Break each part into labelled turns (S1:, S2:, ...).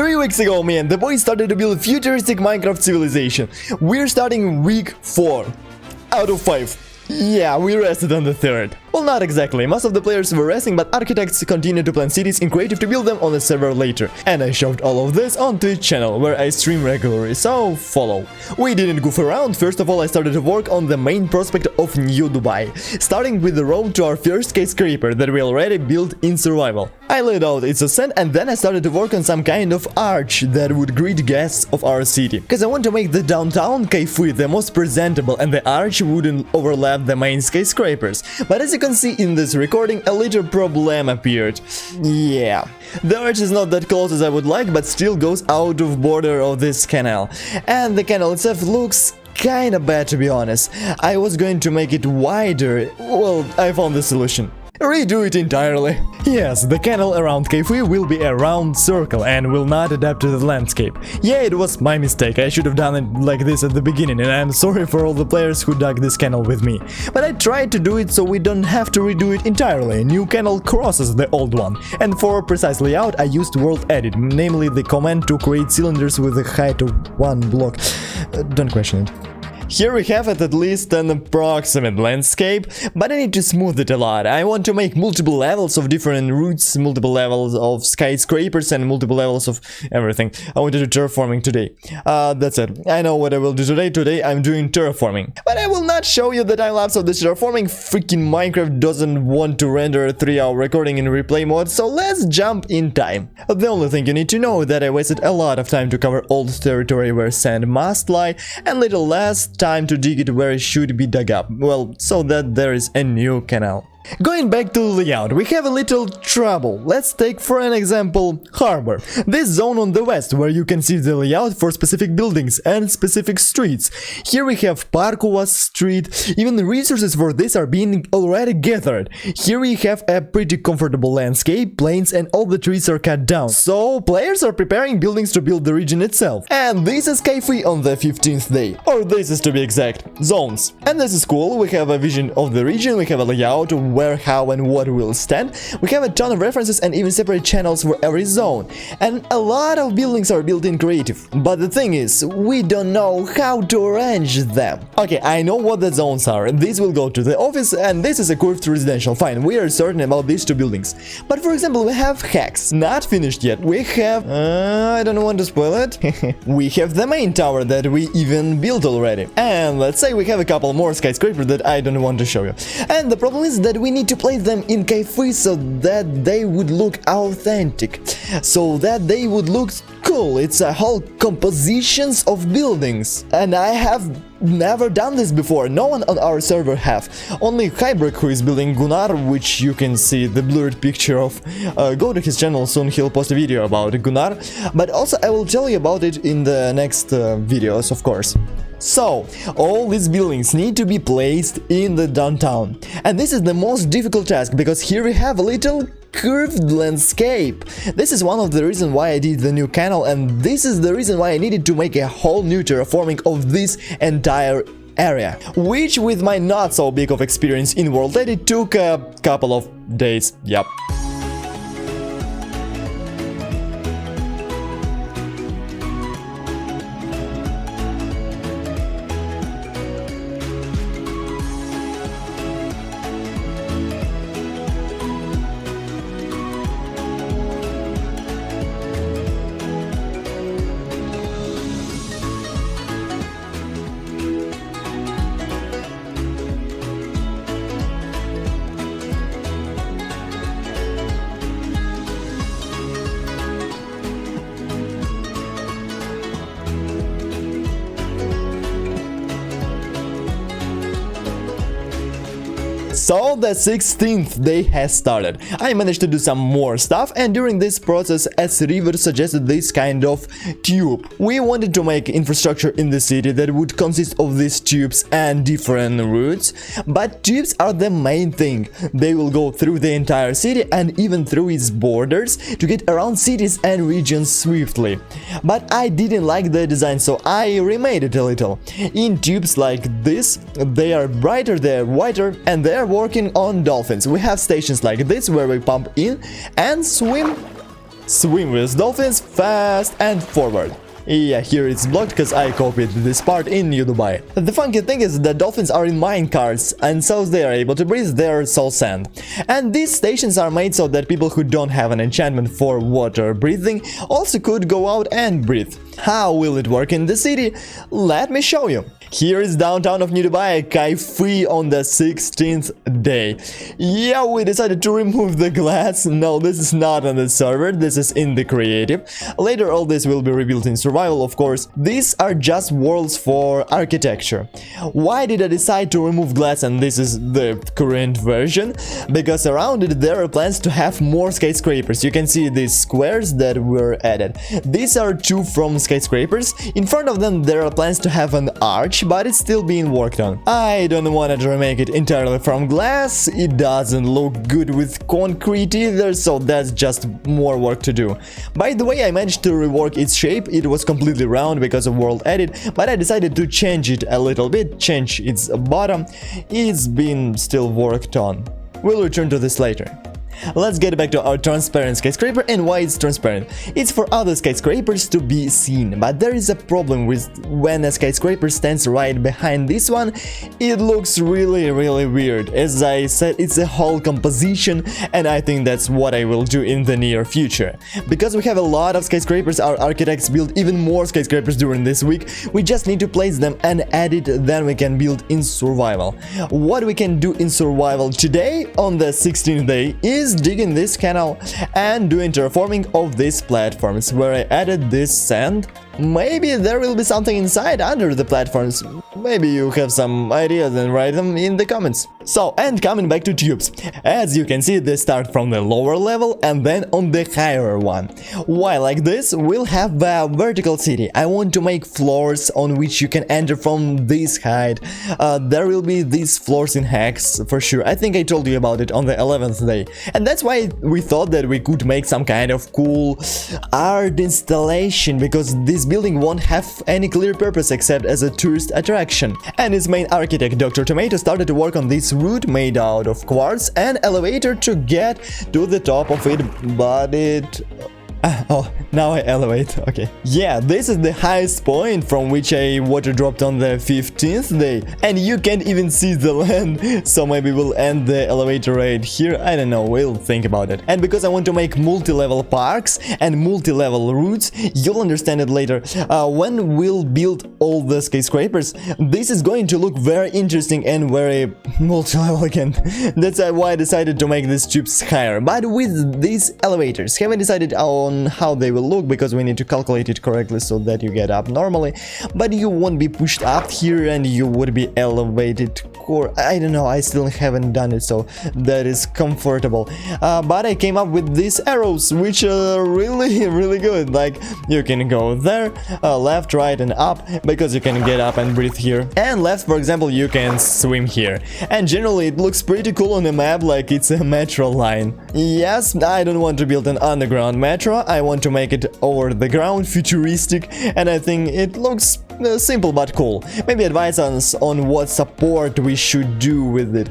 S1: 3 weeks ago, me and the boys started to build futuristic Minecraft civilization. We're starting week 4 out of 5. Yeah, we rested on the 3rd. Well, not exactly. Most of the players were resting, but architects continued to plan cities in creative to build them on the server later. And I showed all of this on Twitch channel, where I stream regularly, so follow. We didn't goof around. First of all, I started to work on the main prospect of New Dubai, starting with the road to our first skyscraper that we already built in survival. I laid out its ascent, and then I started to work on some kind of arch that would greet guests of our city. Because I want to make the downtown Kaifu the most presentable, and the arch wouldn't overlap the main skyscrapers. But as you can see in this recording, a little problem appeared. Yeah, the arch is not that close as I would like, but still goes out of border of this canal. And the canal itself looks kinda bad, to be honest. I was going to make it wider. Well, I found the solution. Redo it entirely. Yes, the canal around Kaifu will be a round circle and will not adapt to the landscape. Yeah, it was my mistake. I should have done it like this at the beginning, and I'm sorry for all the players who dug this canal with me. But I tried to do it so we don't have to redo it entirely. A new canal crosses the old one. And for precise layout, I used World Edit, namely the command to create cylinders with a height of 1 block. Don't question it. Here we have at least an approximate landscape, but I need to smooth it a lot. I want to make multiple levels of different routes, multiple levels of skyscrapers, and multiple levels of everything. I want to do terraforming today. That's it. I know what I will do today. Today I'm doing terraforming. But I will not show you the time-lapse of this terraforming. Freaking Minecraft doesn't want to render a 3-hour recording in replay mode, so let's jump in time. The only thing you need to know is that I wasted a lot of time to cover old territory where sand must lie, and little less time to dig it where it should be dug up, well, so that there is a new canal. Going back to the layout, we have a little trouble. Let's take for an example harbor. This zone on the west where you can see the layout for specific buildings and specific streets. Here we have Parkova Street. Even the resources for this are being already gathered. Here we have a pretty comfortable landscape, plains, and all the trees are cut down. So players are preparing buildings to build the region itself. And this is Kaifu on the 15th day. Or this is, to be exact, zones. And this is cool. We have a vision of the region, we have a layout, where, how, and what will stand. We have a ton of references and even separate channels for every zone. And a lot of buildings are built in creative. But the thing is, we don't know how to arrange them. Okay, I know what the zones are. These will go to the office, and this is a curved residential. Fine, we are certain about these two buildings. But for example, we have hacks, not finished yet. We have... I don't want to spoil it. We have the main tower that we even built already. And let's say we have a couple more skyscrapers that I don't want to show you. And the problem is that we need to place them in Kaifu so that they would look authentic, so that they would look cool. It's a whole compositions of buildings, and I have never done this before. No one on our server have. Only Hybrid, who is building Gunnar, which you can see the blurred picture of. Go to his channel, soon he'll post a video about Gunnar, but also I will tell you about it in the next videos, of course. So, all these buildings need to be placed in the downtown. And this is the most difficult task, because here we have a little curved landscape. This is one of the reasons why I did the new canal, and this is the reason why I needed to make a whole new terraforming of this entire area. Which, with my not so big of experience in World Edit, took a couple of days. Yep. So the 16th day has started. I managed to do some more stuff, and during this process, as River suggested this kind of tube. We wanted to make infrastructure in the city that would consist of these tubes and different routes, but tubes are the main thing. They will go through the entire city and even through its borders to get around cities and regions swiftly. But I didn't like the design, so I remade it a little. In tubes like this, they are brighter, they're whiter, and they're working on dolphins. We have stations like this where we pump in and swim Swim with dolphins, fast and forward. Yeah, here it's blocked because I copied this part in New Dubai. The funky thing is that dolphins are in mine carts, and so they are able to breathe their soul sand. And these stations are made so that people who don't have an enchantment for water breathing also could go out and breathe. How will it work in the city? Let me show you. Here is downtown of New Dubai, Kaifi on the 16th day. Yeah, we decided to remove the glass. No, this is not on the server, this is in the creative. Later all this will be rebuilt in survival, of course. These are just worlds for architecture. Why did I decide to remove glass and this is the current version? Because around it there are plans to have more skyscrapers. You can see these squares that were added. These are 2 from skyscrapers. In front of them there are plans to have an arch, but it's still being worked on. I don't want to remake it entirely from glass. It doesn't look good with concrete either, so that's just more work to do. By the way, I managed to rework its shape. It was completely round because of World Edit, but I decided to change it a little bit, change its bottom. It's been still worked on. We'll return to this later. Let's get back to our transparent skyscraper and why it's transparent. It's for other skyscrapers to be seen, but there is a problem with when a skyscraper stands right behind this one. It looks really weird. As I said, it's a whole composition, and I think that's what I will do in the near future. Because we have a lot of skyscrapers, our architects built even more skyscrapers during this week. We just need to place them and edit, then we can build in survival. What we can do in survival today on the 16th day is digging this canal and doing terraforming of these platforms where I added this sand. Maybe there will be something inside under the platforms. Maybe you have some ideas and write them in the comments. So, and coming back to tubes. As you can see, they start from the lower level and then on the higher one. Why like this? We'll have a vertical city. I want to make floors on which you can enter from this height. There will be these floors in hacks for sure. I think I told you about it on the 11th day. And that's why we thought that we could make some kind of cool art installation, because this building won't have any clear purpose except as a tourist attraction. And its main architect, Dr. Tomato, started to work on this route made out of quartz and elevator to get to the top of it, but it... oh, now I elevate, okay. Yeah, this is the highest point from which I water dropped on the 15th day. And you can't even see the land, so maybe we'll end the elevator right here. I don't know, we'll think about it. And because I want to make multi-level parks and multi-level routes, you'll understand it later. When we'll build all the skyscrapers, this is going to look very interesting and very multi-level again. That's why I decided to make these tubes higher. But with these elevators, haven't decided on how they will look, because we need to calculate it correctly so that you get up normally, but you won't be pushed up here and you would be elevated. I don't know, I still haven't done it, so that is comfortable. But I came up with these arrows, which are really good. Like, you can go there, left, right and up, because you can get up and breathe here. And left, for example, you can swim here. And generally it looks pretty cool on the map, like it's a metro line. Yes, I don't want to build an underground metro, I want to make it over the ground, futuristic, and I think it looks simple but cool. Maybe advise us on what support we should do with it,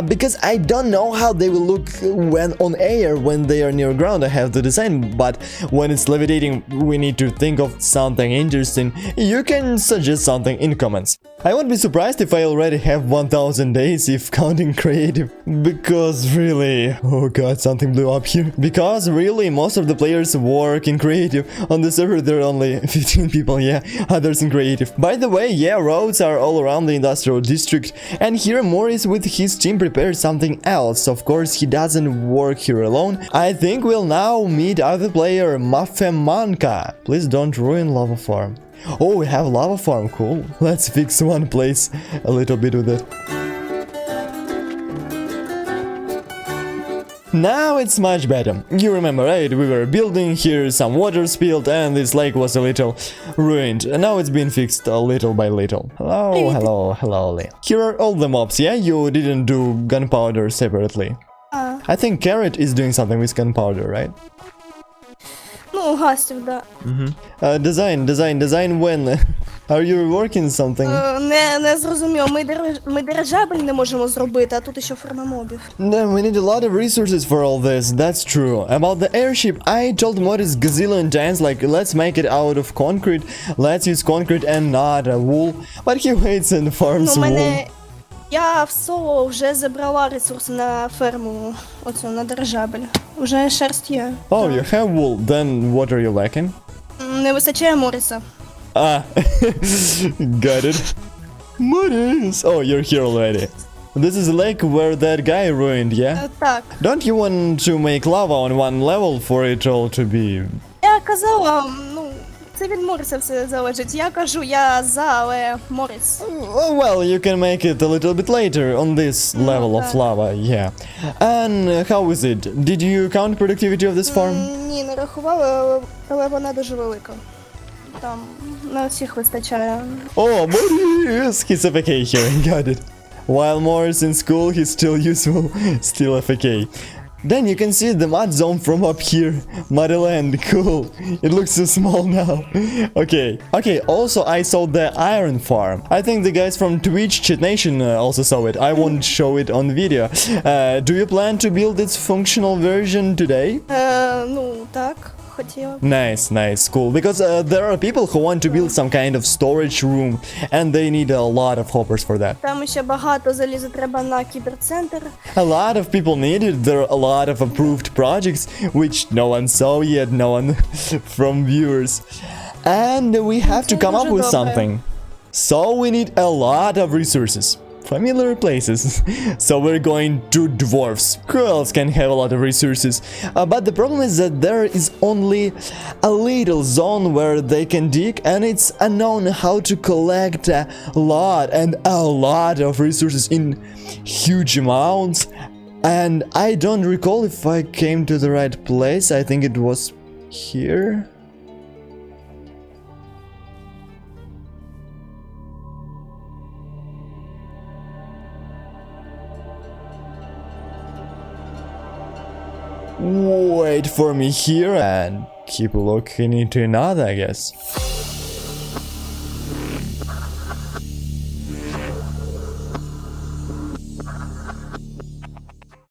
S1: because I don't know how they will look when on air. When they are near ground, I have the design, but when it's levitating, we need to think of something interesting. You can suggest something in comments. I won't be surprised if I already have 1000 days if counting creative, because really, oh god, something blew up here. Because really, most of the players work in creative. On the server there are only 15 people, yeah, others in creative. By the way, yeah, roads are all around the industrial district, and here Morris with his team prepared something else. Of course, he doesn't work here alone. I think we'll now meet other player, Mafemanka. Please don't ruin lava farm. Oh, we have lava farm, cool. Let's fix one place a little bit with it. Now it's much better. You remember, right? We were building here, some water spilled, and this lake was a little ruined. Now it's been fixed little by little. Hello, Lee. Here are all the mobs, yeah? You didn't do gunpowder separately. I think Carrot is doing something with gunpowder, right?
S2: Ну, Ну, гастів, да.
S1: Design when? Are you working something?
S2: Не зрозуміло, ми дирижабель не можемо зробити, а тут ще ферма мобів.
S1: No, we need a lot of resources for all this, that's true. About the airship, I told Morris gazillion times, like, let's make it out of concrete, let's use concrete and not wool, but he waits and farms wool.
S2: Я в соло вже забрала ресурси на ферму, оцю, на дирижабель. Уже шерсть є.
S1: Oh, you have wool, then what are you lacking?
S2: Не вистачає Моріса.
S1: Ah, got it. Morris! Oh, you're here already. This is a lake where that guy ruined, yeah?
S2: Так.
S1: Don't you want to make lava on one level for it all to be...
S2: Я казала, ну, це від Моріса все залежить. Я кажу, я за, але Моріс.
S1: Oh, well, you can make it a little bit later on this level of lava, yeah. And how is it? Did you count productivity of this farm?
S2: Ні, не рахувала, але вона дуже велика. Там на всіх вистачає.
S1: Oh, Morris! He's FK here, got it. While Morris in school, he's still useful, still FK. Then you can see the mud zone from up here. Muddyland, cool. It looks so small now. Okay, also I saw the iron farm. I think the guys from Twitch Chat Nation also saw it. I won't show it on video. Do you plan to build its functional version today?
S2: Ну, так. Хотіла.
S1: Nice, cool. Because there are people who want to build some kind of storage room, and they need a lot of hoppers for that.
S2: Там ще багато залізу треба на кіберцентр.
S1: A lot of people need it. There are a lot of approved projects, which no one saw yet, no one from viewers. And we have to come up with something. So we need a lot of resources. Familiar places. So we're going to dwarfs. Who else can have a lot of resources? But the problem is that there is only a little zone where they can dig, and it's unknown how to collect a lot of resources in huge amounts. And I don't recall if I came to the right place. I think it was here. Wait for me here and keep looking into another, I guess.